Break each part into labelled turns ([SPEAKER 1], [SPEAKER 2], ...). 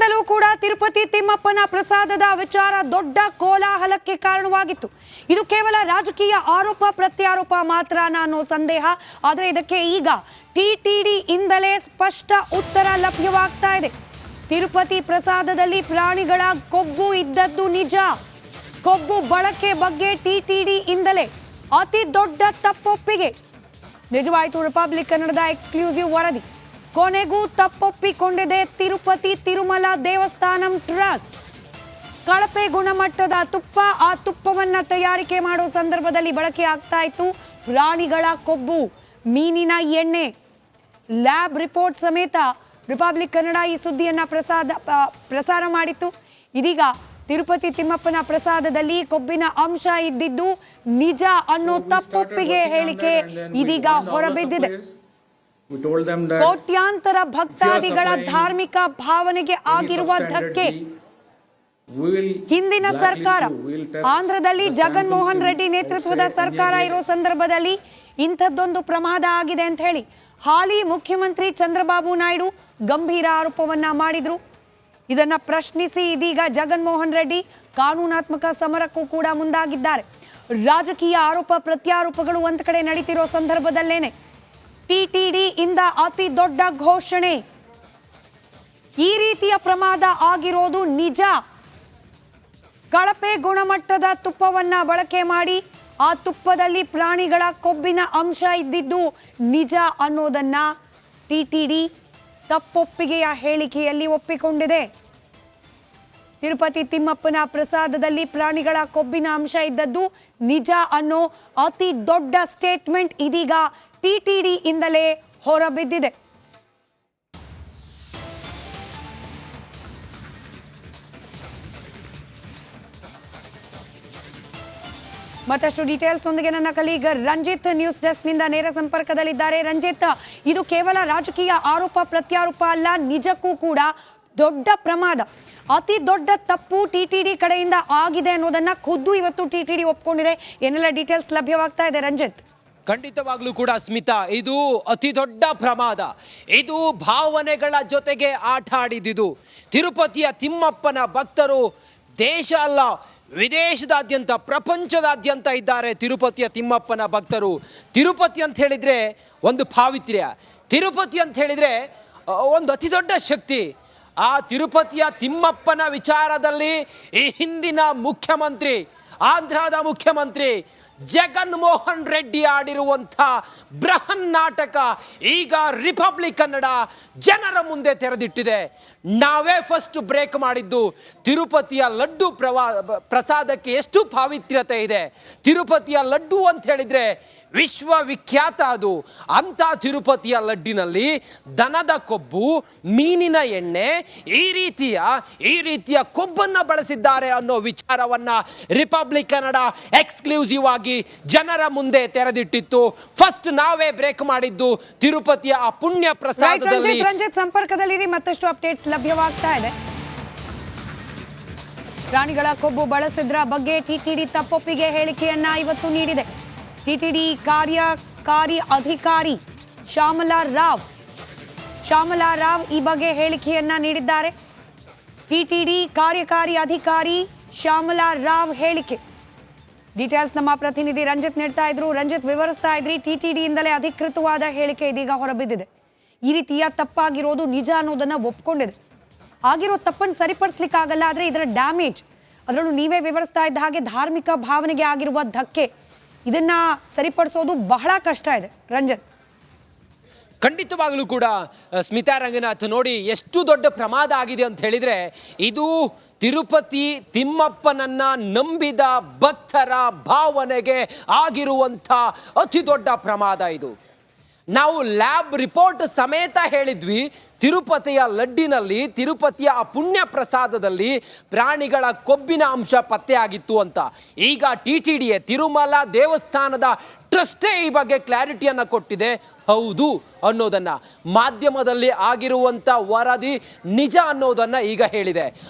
[SPEAKER 1] ಹಿಂದಿನಿಂದಲೂ ಕೂಡ ತಿರುಪತಿ ತಿಮ್ಮಪ್ಪನ ಪ್ರಸಾದದ ವಿಚಾರ ದೊಡ್ಡ ಕೋಲಾಹಲಕ್ಕೆ ಕಾರಣವಾಗಿತ್ತು. ಇದು ಕೇವಲ ರಾಜಕೀಯ ಆರೋಪ ಪ್ರತ್ಯಾರೋಪ ಮಾತ್ರ ಅನ್ನೋ ಸಂದೇಹ. ಆದರೆ ಇದಕ್ಕೆ ಈಗ ಟಿಟಿಡಿ ಇಂದಲೇ ಸ್ಪಷ್ಟ ಉತ್ತರ ಲಭ್ಯವಾಗ್ತಾ ಇದೆ. ತಿರುಪತಿ ಪ್ರಸಾದದಲ್ಲಿ ಪ್ರಾಣಿಗಳ ಕೊಬ್ಬು ಇದ್ದದ್ದು ನಿಜ. ಕೊಬ್ಬು ಬಳಕೆ ಬಗ್ಗೆ ಟಿಟಿಡಿ ಇಂದಲೇ ಅತಿ ದೊಡ್ಡ ತಪ್ಪೊಪ್ಪಿಗೆ. ನಿಜವಾಯಿತು ರಿಪಬ್ಲಿಕ್ ಕನ್ನಡದ ಎಕ್ಸ್ಕ್ಲೂಸಿವ್ ವರದಿ. ಕೊನೆಗೂ ತಪ್ಪೊಪ್ಪಿಕೊಂಡಿದೆ ತಿರುಪತಿ ತಿರುಮಲ ದೇವಸ್ಥಾನಂ ಟ್ರಸ್ಟ್. ಕಳಪೆ ಗುಣಮಟ್ಟದ ತುಪ್ಪ, ಆ ತುಪ್ಪವನ್ನ ತಯಾರಿಕೆ ಮಾಡೋ ಸಂದರ್ಭದಲ್ಲಿ ಬಳಕೆ ಆಗ್ತಾ ಇತ್ತು ಪ್ರಾಣಿಗಳ ಕೊಬ್ಬು, ಮೀನಿನ ಎಣ್ಣೆ. ಲ್ಯಾಬ್ ರಿಪೋರ್ಟ್ ಸಮೇತ ರಿಪಬ್ಲಿಕ್ ಕನ್ನಡ ಈ ಸುದ್ದಿಯನ್ನ ಪ್ರಸಾರ ಮಾಡಿತ್ತು. ಇದೀಗ ತಿರುಪತಿ ತಿಮ್ಮಪ್ಪನ ಪ್ರಸಾದದಲ್ಲಿ ಕೊಬ್ಬಿನ ಅಂಶ ಇದ್ದಿದ್ದು ನಿಜ ಅನ್ನೋ ತಪ್ಪೊಪ್ಪಿಗೆ ಹೇಳಿಕೆ ಇದೀಗ ಹೊರಬಿದ್ದಿದೆ. ಕೋಟ್ಯಾಂತರ ಭಕ್ತಾದಿಗಳ ಧಾರ್ಮಿಕ ಭಾವನೆಗೆ ಆಗಿರುವ ಧಕ್ಕೆ. ಹಿಂದಿನ ಸರ್ಕಾರ, ಆಂಧ್ರದಲ್ಲಿ ಜಗನ್ಮೋಹನ್ ರೆಡ್ಡಿ ನೇತೃತ್ವದ ಸರ್ಕಾರ ಇರೋ ಸಂದರ್ಭದಲ್ಲಿ ಇಂಥದ್ದೊಂದು ಪ್ರಮಾದ ಆಗಿದೆ ಅಂತ ಹೇಳಿ ಹಾಲಿ ಮುಖ್ಯಮಂತ್ರಿ ಚಂದ್ರಬಾಬು ನಾಯ್ಡು ಗಂಭೀರ ಆರೋಪವನ್ನ ಮಾಡಿದ್ರು. ಇದನ್ನ ಪ್ರಶ್ನಿಸಿ ಇದೀಗ ಜಗನ್ಮೋಹನ್ ರೆಡ್ಡಿ ಕಾನೂನಾತ್ಮಕ ಸಮರಕ್ಕೂ ಕೂಡ ಮುಂದಾಗಿದ್ದಾರೆ. ರಾಜಕೀಯ ಆರೋಪ ಪ್ರತ್ಯಾರೋಪಗಳು ಒಂದ್ ಕಡೆ ನಡೀತಿರೋ ಸಂದರ್ಭದಲ್ಲೇನೆ ಟಿಟಿಡಿ ಇಂದ ಅತಿ ದೊಡ್ಡ ಘೋಷಣೆ. ಈ ರೀತಿಯ ಪ್ರಮಾದ ಆಗಿರೋದು ನಿಜ. ಕಳಪೆ ಗುಣಮಟ್ಟದ ತುಪ್ಪವನ್ನ ಬಳಕೆ ಮಾಡಿ ಆ ತುಪ್ಪದಲ್ಲಿ ಪ್ರಾಣಿಗಳ ಕೊಬ್ಬಿನ ಅಂಶ ಇದ್ದಿದ್ದು ನಿಜ ಅನ್ನೋದನ್ನ ಟಿಟಿಡಿ ತಪ್ಪೊಪ್ಪಿಗೆಯ ಹೇಳಿಕೆಯಲ್ಲಿ ಒಪ್ಪಿಕೊಂಡಿದೆ. ತಿರುಪತಿ ತಿಮ್ಮಪ್ಪನ ಪ್ರಸಾದದಲ್ಲಿ ಪ್ರಾಣಿಗಳ ಕೊಬ್ಬಿನ ಅಂಶ ಇದ್ದದ್ದು ನಿಜ ಅನ್ನೋ ಅತಿ ದೊಡ್ಡ ಸ್ಟೇಟ್ಮೆಂಟ್ ಇದೀಗ ಟಿಟಿಡಿ ಇಂದಲೇ ಹೊರಬಿದ್ದಿದೆ. ಮತ್ತಷ್ಟು ಡೀಟೇಲ್ಸ್ ಒಂದಿಗೆ ನನ್ನ ಕಲೀಗ್ ರಂಜಿತ್ ನ್ಯೂಸ್ ಡೆಸ್ಕ್ ನಿಂದ ನೇರ ಸಂಪರ್ಕದಲ್ಲಿದ್ದಾರೆ. ರಂಜಿತ್, ಇದು ಕೇವಲ ರಾಜಕೀಯ ಆರೋಪ ಪ್ರತ್ಯಾರೋಪ ಅಲ್ಲ, ನಿಜಕ್ಕೂ ಕೂಡ ದೊಡ್ಡ ಪ್ರಮಾದ, ಅತಿ ದೊಡ್ಡ ತಪ್ಪು ಟಿಟಿಡಿ ಕಡೆಯಿಂದ ಆಗಿದೆ ಅನ್ನೋದನ್ನ ಖುದ್ದು ಇವತ್ತು ಟಿಟಿಡಿ ಒಪ್ಕೊಂಡಿದೆ. ಏನೆಲ್ಲ ಡೀಟೇಲ್ಸ್ ಲಭ್ಯವಾಗ್ತಾ ಇದೆ ರಂಜಿತ್?
[SPEAKER 2] ಖಂಡಿತವಾಗ್ಲೂ ಕೂಡ ಸ್ಮಿತಾ, ಇದು ಅತಿ ದೊಡ್ಡ ಪ್ರಮಾದ. ಇದು ಭಾವನೆಗಳ ಜೊತೆಗೆ ಆಟ ಆಡಿದ್ದು. ತಿರುಪತಿಯ ತಿಮ್ಮಪ್ಪನ ಭಕ್ತರು ದೇಶ ಅಲ್ಲ, ವಿದೇಶದಾದ್ಯಂತ, ಪ್ರಪಂಚದಾದ್ಯಂತ ಇದ್ದಾರೆ ತಿರುಪತಿಯ ತಿಮ್ಮಪ್ಪನ ಭಕ್ತರು. ತಿರುಪತಿ ಅಂತ ಹೇಳಿದ್ರೆ ಒಂದು ಪಾವಿತ್ರ್ಯ, ತಿರುಪತಿ ಅಂತ ಹೇಳಿದ್ರೆ ಒಂದು ಅತಿ ದೊಡ್ಡ ಶಕ್ತಿ. ಆ ತಿರುಪತಿಯ ತಿಮ್ಮಪ್ಪನ ವಿಚಾರದಲ್ಲಿ ಈ ಹಿಂದಿನ ಮುಖ್ಯಮಂತ್ರಿ, ಆಂಧ್ರದ ಮುಖ್ಯಮಂತ್ರಿ ಜಗನ್ಮೋಹನ್ ರೆಡ್ಡಿ ಆಡಿರುವಂಥ ಬೃಹನ್ ನಾಟಕ ಈಗ ರಿಪಬ್ಲಿಕ್ ಕನ್ನಡ ಜನರ ಮುಂದೆ ತೆರೆದಿಟ್ಟಿದೆ. ನಾವೇ ಫಸ್ಟ್ ಬ್ರೇಕ್ ಮಾಡಿದ್ದು. ತಿರುಪತಿಯ ಲಡ್ಡು ಪ್ರಸಾದಕ್ಕೆ ಎಷ್ಟು ಪಾವಿತ್ರ್ಯತೆ ಇದೆ. ತಿರುಪತಿಯ ಲಡ್ಡು ಅಂತ ಹೇಳಿದ್ರೆ ವಿಶ್ವವಿಖ್ಯಾತ ಅದು. ಅಂಥ ತಿರುಪತಿಯ ಲಡ್ಡಿನಲ್ಲಿ ದನದ ಕೊಬ್ಬು, ಮೀನಿನ ಎಣ್ಣೆ, ಈ ರೀತಿಯ ಕೊಬ್ಬನ್ನು ಬಳಸಿದ್ದಾರೆ ಅನ್ನೋ ವಿಚಾರವನ್ನ ರಿಪಬ್ಲಿಕ್ ಕನ್ನಡ ಎಕ್ಸ್ಕ್ಲೂಸಿವ್ ಆಗಿ ಜನರ ಮುಂದೆ ತೆರೆದಿಟ್ಟಿತ್ತು. ಫಸ್ಟ್ ನಾವೇ ಬ್ರೇಕ್ ಮಾಡಿದ್ದು ತಿರುಪತಿಯ ಆ ಪುಣ್ಯ ಪ್ರಸಾದದಲ್ಲಿ.
[SPEAKER 1] ರಂಜಿತ್ ಸಂಪರ್ಕದಲ್ಲಿ ಮತ್ತಷ್ಟು ಅಪ್ಡೇಟ್ಸ್ ಲಭ್ಯವಾಗ್ತಾ ಇದೆ. ಪ್ರಾಣಿಗಳ ಕೊಬ್ಬು ಬಳಸಿದ್ರ ಬಗ್ಗೆ ಟಿಟಿಡಿ ತಪ್ಪೊಪ್ಪಿಗೆ ಹೇಳಿಕೆಯನ್ನ ಇವತ್ತು ನೀಡಿದೆ. ಟಿಟಿಡಿ ಕಾರ್ಯಕಾರಿ ಅಧಿಕಾರಿ ಶ್ಯಾಮಲಾ ರಾವ್ ಈ ಬಗ್ಗೆ ಹೇಳಿಕೆಯನ್ನ ನೀಡಿದ್ದಾರೆ. ಟಿಟಿಡಿ ಕಾರ್ಯಕಾರಿ ಅಧಿಕಾರಿ ಶ್ಯಾಮಲಾ ರಾವ್ ಹೇಳಿಕೆ. ಡೀಟೇಲ್ಸ್ ನಮ್ಮ ಪ್ರತಿನಿಧಿ ರಂಜಿತ್ ನೀಡ್ತಾ ಇದ್ರು. ರಂಜಿತ್, ವಿವರಿಸ್ತಾ ಇದ್ರಿ, ಟಿಟಿಡಿಯಿಂದಲೇ ಅಧಿಕೃತವಾದ ಹೇಳಿಕೆ ಇದೀಗ ಹೊರಬಿದ್ದಿದೆ. ಈ ರೀತಿಯ ತಪ್ಪಾಗಿರೋದು ನಿಜ ಅನ್ನೋದನ್ನ ಒಪ್ಕೊಂಡಿದೆ. ಆಗಿರೋ ತಪ್ಪನ್ನು ಸರಿಪಡಿಸ್ಲಿಕ್ಕಾಗಲ್ಲ, ಆದರೆ ಇದರ ಡ್ಯಾಮೇಜ್, ಅದರಲ್ಲೂ ನೀವೇ ವಿವರಿಸ್ತಾ ಇದ್ದ ಹಾಗೆ ಧಾರ್ಮಿಕ ಭಾವನೆಗೆ ಆಗಿರುವ ಧಕ್ಕೆ, ಇದನ್ನ ಸರಿಪಡಿಸೋದು ಬಹಳ ಕಷ್ಟ ಇದೆ. ರಂಜಿತ್,
[SPEAKER 2] ಖಂಡಿತವಾಗ್ಲೂ ಕೂಡ ಸ್ಮಿತಾ ರಂಗನಾಥ್, ನೋಡಿ ಎಷ್ಟು ದೊಡ್ಡ ಪ್ರಮಾದ ಆಗಿದೆ ಅಂತ ಹೇಳಿದ್ರೆ, ಇದು ತಿರುಪತಿ ತಿಮ್ಮಪ್ಪನನ್ನ ನಂಬಿದ ಭಕ್ತರ ಭಾವನೆಗೆ ಆಗಿರುವಂಥ ಅತಿ ದೊಡ್ಡ ಪ್ರಮಾದ ಇದು. ನಾವು ಲ್ಯಾಬ್ ರಿಪೋರ್ಟ್ ಸಮೇತ ಹೇಳಿದ್ವಿ, ತಿರುಪತಿಯ ಲಡ್ಡಿನಲ್ಲಿ, ತಿರುಪತಿಯ ಆ ಪುಣ್ಯ ಪ್ರಸಾದದಲ್ಲಿ ಪ್ರಾಣಿಗಳ ಕೊಬ್ಬಿನ ಅಂಶ ಪತ್ತೆಯಾಗಿತ್ತು ಅಂತ. ಈಗ ಟಿಟಿಡಿಯೇ, ತಿರುಮಲ ದೇವಸ್ಥಾನದ ಟ್ರಸ್ಟೇ ಈ ಬಗ್ಗೆ ಕ್ಲಾರಿಟಿಯನ್ನು ಕೊಟ್ಟಿದೆ. ಹೌದು ಅನ್ನೋದನ್ನ, ಮಾಧ್ಯಮದಲ್ಲಿ ಆಗಿರುವಂಥ ವರದಿ ನಿಜ ಅನ್ನೋದನ್ನ ಈಗ ಹೇಳಿದೆ.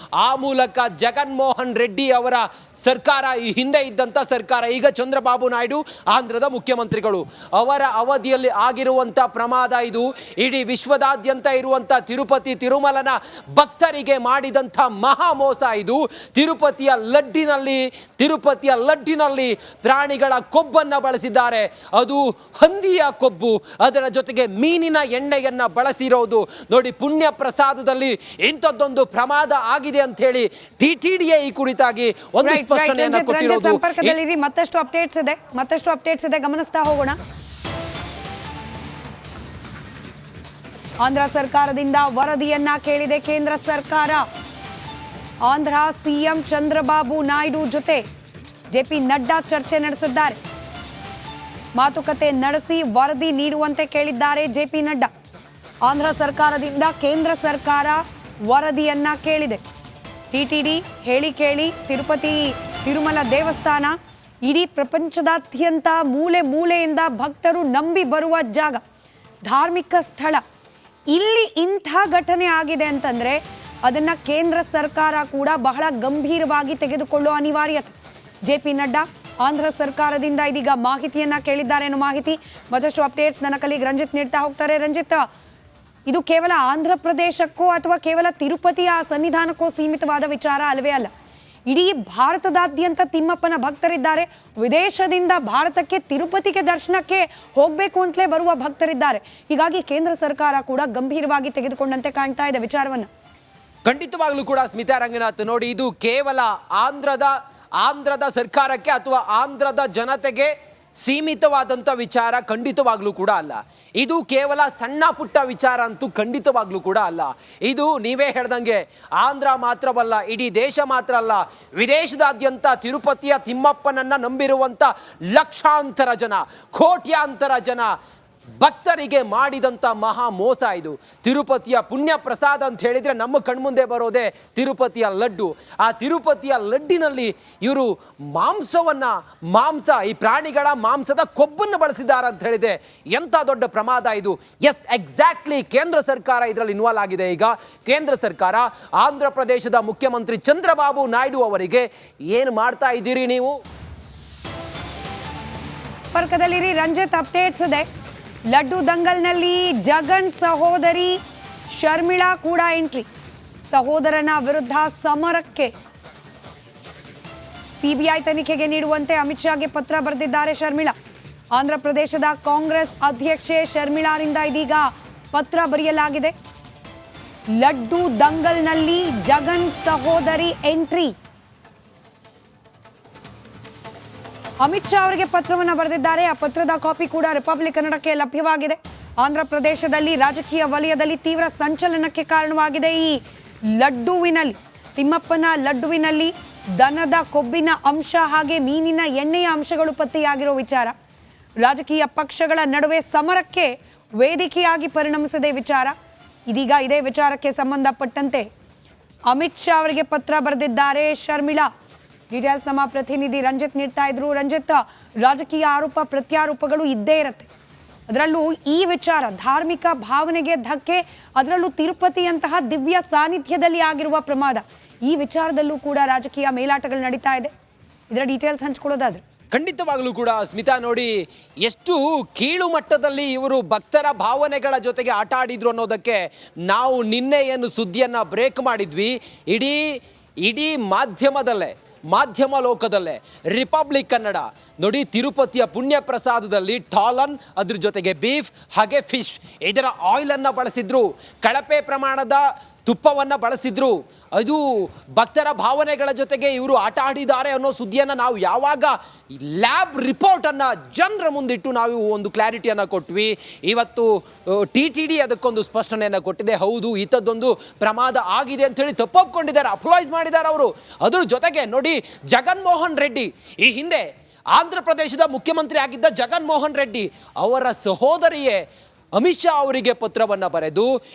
[SPEAKER 2] ಆ ಮೂಲಕ ಜಗನ್ಮೋಹನ್ ರೆಡ್ಡಿ ಅವರ ಸರ್ಕಾರ, ಈ ಹಿಂದೆ ಇದ್ದಂಥ ಸರ್ಕಾರ, ಈಗ ಚಂದ್ರಬಾಬು ನಾಯ್ಡು ಆಂಧ್ರದ ಮುಖ್ಯಮಂತ್ರಿಗಳು, ಅವರ ಅವಧಿಯಲ್ಲಿ ಆಗಿರುವಂಥ ಪ್ರಮಾದ ಇದು. ಇಡೀ ವಿಶ್ವದಾದ್ಯಂತ ಇರುವಂಥ ನಂಬಿರುವಂತ ತಿರುಪತಿ ತಿರುಮಲನ ಭಕ್ತರಿಗೆ ಮಾಡಿದಂಥ ಮಹಾ ಮೋಸ ಇದು. ತಿರುಪತಿಯ ಲಡ್ಡಿನಲ್ಲಿ ಪ್ರಾಣಿಗಳ ಕೊಬ್ಬನ್ನ ಬಳಸಿದ್ದಾರೆ. ಅದು ಹಂದಿಯ ಕೊಬ್ಬು, ಅದರ ಜೊತೆಗೆ ಮೀನಿನ ಎಣ್ಣೆಯನ್ನ ಬಳಸಿರೋದು. ನೋಡಿ, ಪುಣ್ಯ ಪ್ರಸಾದದಲ್ಲಿ ಇಂಥದ್ದೊಂದು ಪ್ರಮಾದ ಆಗಿದೆ ಅಂತ ಹೇಳಿ TTDA ಈ ಕುರಿತಾಗಿ ಒಂದು ಸ್ಪಷ್ಟನೆಯನ್ನ ಕೊಟ್ಟಿರೋದು.
[SPEAKER 1] ಸಂಪರ್ಕದಲ್ಲಿ ಮತ್ತಷ್ಟು ಅಪ್ಡೇಟ್ಸ್ ಇದೆ, ಗಮನಿಸ್ತಾ ಹೋಗೋಣ. ಆಂಧ್ರ ಸರ್ಕಾರದಿಂದ ವರದಿಯನ್ನ ಕೇಳಿದೆ ಕೇಂದ್ರ ಸರ್ಕಾರ. ಆಂಧ್ರ ಸಿಎಂ ಚಂದ್ರಬಾಬು ನಾಯ್ಡು ಜೊತೆ JP ನಡ್ಡಾ ಚರ್ಚೆ ನಡೆಸಿದ್ದಾರೆ. ಮಾತುಕತೆ ನಡೆಸಿ ವರದಿ ನೀಡುವಂತೆ ಕೇಳಿದ್ದಾರೆ JP ನಡ್ಡಾ. ಆಂಧ್ರ ಸರ್ಕಾರದಿಂದ ಕೇಂದ್ರ ಸರ್ಕಾರ ವರದಿಯನ್ನ ಕೇಳಿದೆ. TTD ಹೇಳಿ ಕೇಳಿ ತಿರುಪತಿ ತಿರುಮಲ ದೇವಸ್ಥಾನ ಇಡೀ ಪ್ರಪಂಚದಾದ್ಯಂತ ಮೂಲೆ ಮೂಲೆಯಿಂದ ಭಕ್ತರು ನಂಬಿ ಬರುವ ಜಾಗ, ಧಾರ್ಮಿಕ ಸ್ಥಳ. ಇಲ್ಲಿ ಇಂಥ ಘಟನೆ ಆಗಿದೆ ಅಂತಂದ್ರೆ ಅದನ್ನ ಕೇಂದ್ರ ಸರ್ಕಾರ ಕೂಡ ಬಹಳ ಗಂಭೀರವಾಗಿ ತೆಗೆದುಕೊಳ್ಳುವ ಅನಿವಾರ್ಯತೆ. JP ನಡ್ಡಾ ಆಂಧ್ರ ಸರ್ಕಾರದಿಂದ ಇದೀಗ ಮಾಹಿತಿಯನ್ನ ಕೇಳಿದ್ದಾರೆ ಅನ್ನೋ ಮಾಹಿತಿ. ಮತ್ತಷ್ಟು ಅಪ್ಡೇಟ್ಸ್ ನನ್ನ ಕಲೀಗ್ ರಂಜಿತ್ ನೀಡ್ತಾ ಹೋಗ್ತಾರೆ. ರಂಜಿತ್, ಇದು ಕೇವಲ ಆಂಧ್ರ ಪ್ರದೇಶಕ್ಕೋ ಅಥವಾ ಕೇವಲ ತಿರುಪತಿಯ ಸನ್ನಿಧಾನಕ್ಕೋ ಸೀಮಿತವಾದ ವಿಚಾರ ಅಲ್ಲವೇ ಅಲ್ಲ. ಇಡೀ ಭಾರತದಾದ್ಯಂತ ತಿಮ್ಮಪ್ಪನ ಭಕ್ತರಿದ್ದಾರೆ. ವಿದೇಶದಿಂದ ಭಾರತಕ್ಕೆ ತಿರುಪತಿಗೆ ದರ್ಶನಕ್ಕೆ ಹೋಗಬೇಕು ಅಂತಲೇ ಬರುವ ಭಕ್ತರಿದ್ದಾರೆ. ಹೀಗಾಗಿ ಕೇಂದ್ರ ಸರ್ಕಾರ ಕೂಡ ಗಂಭೀರವಾಗಿ ತೆಗೆದುಕೊಂಡಂತೆ ಕಾಣ್ತಾ ಇದೆ ವಿಚಾರವನ್ನು.
[SPEAKER 2] ಖಂಡಿತವಾಗ್ಲೂ ಕೂಡ ಸ್ಮಿತಾ ರಂಗನಾಥ್, ನೋಡಿ, ಇದು ಕೇವಲ ಆಂಧ್ರದ ಸರ್ಕಾರಕ್ಕೆ ಅಥವಾ ಆಂಧ್ರದ ಜನತೆಗೆ ಸೀಮಿತವಾದಂಥ ವಿಚಾರ ಖಂಡಿತವಾಗ್ಲೂ ಕೂಡ ಅಲ್ಲ. ಇದು ಕೇವಲ ಸಣ್ಣ ಪುಟ್ಟ ವಿಚಾರ ಅಂತೂ ಖಂಡಿತವಾಗ್ಲೂ ಕೂಡ ಅಲ್ಲ. ಇದು ನೀವೇ ಹೇಳ್ದಂಗೆ ಆಂಧ್ರ ಮಾತ್ರವಲ್ಲ, ಇಡೀ ದೇಶ ಮಾತ್ರ ಅಲ್ಲ, ವಿದೇಶದಾದ್ಯಂತ ತಿರುಪತಿಯ ತಿಮ್ಮಪ್ಪನನ್ನ ನಂಬಿರುವಂಥ ಲಕ್ಷಾಂತರ ಜನ, ಕೋಟ್ಯಾಂತರ ಜನ ಭಕ್ತರಿಗೆ ಮಾಡಿದಂಥ ಮಹಾ ಮೋಸ ಇದು. ತಿರುಪತಿಯ ಪುಣ್ಯ ಪ್ರಸಾದ ಅಂತ ಹೇಳಿದ್ರೆ ನಮ್ಮ ಕಣ್ಮುಂದೆ ಬರೋದೇ ತಿರುಪತಿಯ ಲಡ್ಡು. ಆ ತಿರುಪತಿಯ ಲಡ್ಡಿನಲ್ಲಿ ಇವರು ಈ ಪ್ರಾಣಿಗಳ ಮಾಂಸದ ಕೊಬ್ಬನ್ನು ಬಳಸಿದ್ದಾರೆ ಅಂತ ಹೇಳಿದೆ. ಎಂಥ ದೊಡ್ಡ ಪ್ರಮಾದ ಇದು. ಎಸ್, ಎಕ್ಸಾಕ್ಟ್ಲಿ, ಕೇಂದ್ರ ಸರ್ಕಾರ ಇದರಲ್ಲಿ ಇನ್ವಾಲ್ವ್ ಆಗಿದೆ. ಈಗ ಕೇಂದ್ರ ಸರ್ಕಾರ ಆಂಧ್ರ ಪ್ರದೇಶದ ಮುಖ್ಯಮಂತ್ರಿ ಚಂದ್ರಬಾಬು ನಾಯ್ಡು ಅವರಿಗೆ ಏನು ಮಾಡ್ತಾ ಇದ್ದೀರಿ ನೀವು?
[SPEAKER 1] ಸಂಪರ್ಕದಲ್ಲಿರಿ ರಂಜಿತ್, ಅಪ್ಡೇಟ್ಸ್ ಇದೆ. ಲಡ್ಡು ದಂಗಲ್ನಲ್ಲಿ ಜಗನ್ ಸಹೋದರಿ ಶರ್ಮಿಳಾ ಕೂಡ ಎಂಟ್ರಿ. ಸಹೋದರನ ವಿರುದ್ಧ ಸಮರಕ್ಕೆ CBI ತನಿಖೆಗೆ ನೀಡುವಂತೆ ಅಮಿತ್ ಶಾಗೆ ಪತ್ರ ಬರೆದಿದ್ದಾರೆ ಶರ್ಮಿಳಾ. ಆಂಧ್ರ ಪ್ರದೇಶದ ಕಾಂಗ್ರೆಸ್ ಅಧ್ಯಕ್ಷೆ ಶರ್ಮಿಳಾರಿಂದ ಇದೀಗ ಪತ್ರ ಬರೆಯಲಾಗಿದೆ. ಲಡ್ಡು ದಂಗಲ್ನಲ್ಲಿ ಜಗನ್ ಸಹೋದರಿ ಎಂಟ್ರಿ. ಅಮಿತ್ ಶಾ ಅವರಿಗೆ ಪತ್ರವನ್ನು ಬರೆದಿದ್ದಾರೆ. ಆ ಪತ್ರದ ಕಾಪಿ ಕೂಡ ರಿಪಬ್ಲಿಕ್ ಕನ್ನಡಕ್ಕೆ ಲಭ್ಯವಾಗಿದೆ. ಆಂಧ್ರ ಪ್ರದೇಶದಲ್ಲಿ ರಾಜಕೀಯ ವಲಯದಲ್ಲಿ ತೀವ್ರ ಸಂಚಲನಕ್ಕೆ ಕಾರಣವಾಗಿದೆ. ಈ ಲಡ್ಡುವಿನಲ್ಲಿ, ತಿಮ್ಮಪ್ಪನ ಲಡ್ಡುವಿನಲ್ಲಿ ದನದ ಕೊಬ್ಬಿನ ಅಂಶ ಹಾಗೆ ಮೀನಿನ ಎಣ್ಣೆಯ ಅಂಶಗಳು ಪತ್ತೆಯಾಗಿರೋ ವಿಚಾರ ರಾಜಕೀಯ ಪಕ್ಷಗಳ ನಡುವೆ ಸಮರಕ್ಕೆ ವೇದಿಕೆಯಾಗಿ ಪರಿಣಮಿಸಿದೆ ವಿಚಾರ. ಇದೀಗ ಇದೇ ವಿಚಾರಕ್ಕೆ ಸಂಬಂಧಪಟ್ಟಂತೆ ಅಮಿತ್ ಶಾ ಅವರಿಗೆ ಪತ್ರ ಬರೆದಿದ್ದಾರೆ ಶರ್ಮಿಳಾ. ಡೀಟೇಲ್ಸ್ ನಮ್ಮ ಪ್ರತಿನಿಧಿ ರಂಜಿತ್ ನೀಡ್ತಾ ಇದ್ರು. ರಂಜಿತ್, ರಾಜಕೀಯ ಆರೋಪ ಪ್ರತ್ಯಾರೋಪಗಳು ಇದ್ದೇ ಇರುತ್ತೆ. ಅದರಲ್ಲೂ ಈ ವಿಚಾರ ಧಾರ್ಮಿಕ ಭಾವನೆಗೆ ಧಕ್ಕೆ, ಅದರಲ್ಲೂ ತಿರುಪತಿಯಂತಹ ದಿವ್ಯ ಸಾನ್ನಿಧ್ಯದಲ್ಲಿ ಆಗಿರುವ ಪ್ರಮಾದ, ಈ ವಿಚಾರದಲ್ಲೂ ಕೂಡ ರಾಜಕೀಯ ಮೇಲಾಟಗಳು ನಡೀತಾ ಇದೆ. ಇದರ ಡೀಟೇಲ್ಸ್ ಹಂಚ್ಕೊಳ್ಳೋದಾದ್ರೆ
[SPEAKER 2] ಖಂಡಿತವಾಗ್ಲೂ ಕೂಡ ಸ್ಮಿತಾ, ನೋಡಿ, ಎಷ್ಟು ಕೀಳು ಮಟ್ಟದಲ್ಲಿ ಇವರು ಭಕ್ತರ ಭಾವನೆಗಳ ಜೊತೆಗೆ ಆಟ ಆಡಿದ್ರು ಅನ್ನೋದಕ್ಕೆ ನಾವು ನಿನ್ನೆ ಏನು ಸುದ್ದಿಯನ್ನ ಬ್ರೇಕ್ ಮಾಡಿದ್ವಿ. ಇಡೀ ಮಾಧ್ಯಮ ಲೋಕದಲ್ಲೇ ರಿಪಬ್ಲಿಕ್ ಕನ್ನಡ ನೋಡಿ, ತಿರುಪತಿಯ ಪುಣ್ಯ ಪ್ರಸಾದದಲ್ಲಿ ಟಾಲನ್, ಅದ್ರ ಜೊತೆಗೆ ಬೀಫ್ ಹಾಗೆ ಫಿಶ್, ಇದರ ಆಯಿಲನ್ನು ಬಳಸಿದ್ರು, ಕಳಪೆ ಪ್ರಮಾಣದ ತುಪ್ಪವನ್ನು ಬಳಸಿದ್ರು. ಅದು ಭಕ್ತರ ಭಾವನೆಗಳ ಜೊತೆಗೆ ಇವರು ಆಟ ಆಡಿದ್ದಾರೆ ಅನ್ನೋ ಸುದ್ದಿಯನ್ನು ನಾವು ಯಾವಾಗ ಲ್ಯಾಬ್ ರಿಪೋರ್ಟನ್ನು ಜನರ ಮುಂದಿಟ್ಟು ನಾವು ಒಂದು ಕ್ಲಾರಿಟಿಯನ್ನು ಕೊಟ್ವಿ. ಇವತ್ತು TTD ಅದಕ್ಕೊಂದು ಸ್ಪಷ್ಟನೆಯನ್ನು ಕೊಟ್ಟಿದೆ. ಹೌದು, ಇಂಥದ್ದೊಂದು ಪ್ರಮಾದ ಆಗಿದೆ ಅಂಥೇಳಿ ತಪ್ಪೊಪ್ಕೊಂಡಿದ್ದಾರೆ, ಅಪ್ಲಾಯ್ಸ್ ಮಾಡಿದ್ದಾರೆ ಅವರು. ಅದ್ರ ಜೊತೆಗೆ ನೋಡಿ, ಜಗನ್ಮೋಹನ್ ರೆಡ್ಡಿ, ಈ ಹಿಂದೆ ಆಂಧ್ರ ಪ್ರದೇಶದ ಮುಖ್ಯಮಂತ್ರಿ ಆಗಿದ್ದ ಜಗನ್ಮೋಹನ್ ರೆಡ್ಡಿ ಅವರ ಸಹೋದರಿಯೇ ಅಮಿತ್ ಶಾ ಅವರಿಗೆ ಪತ್ರವನ್ನು ಬರೆದು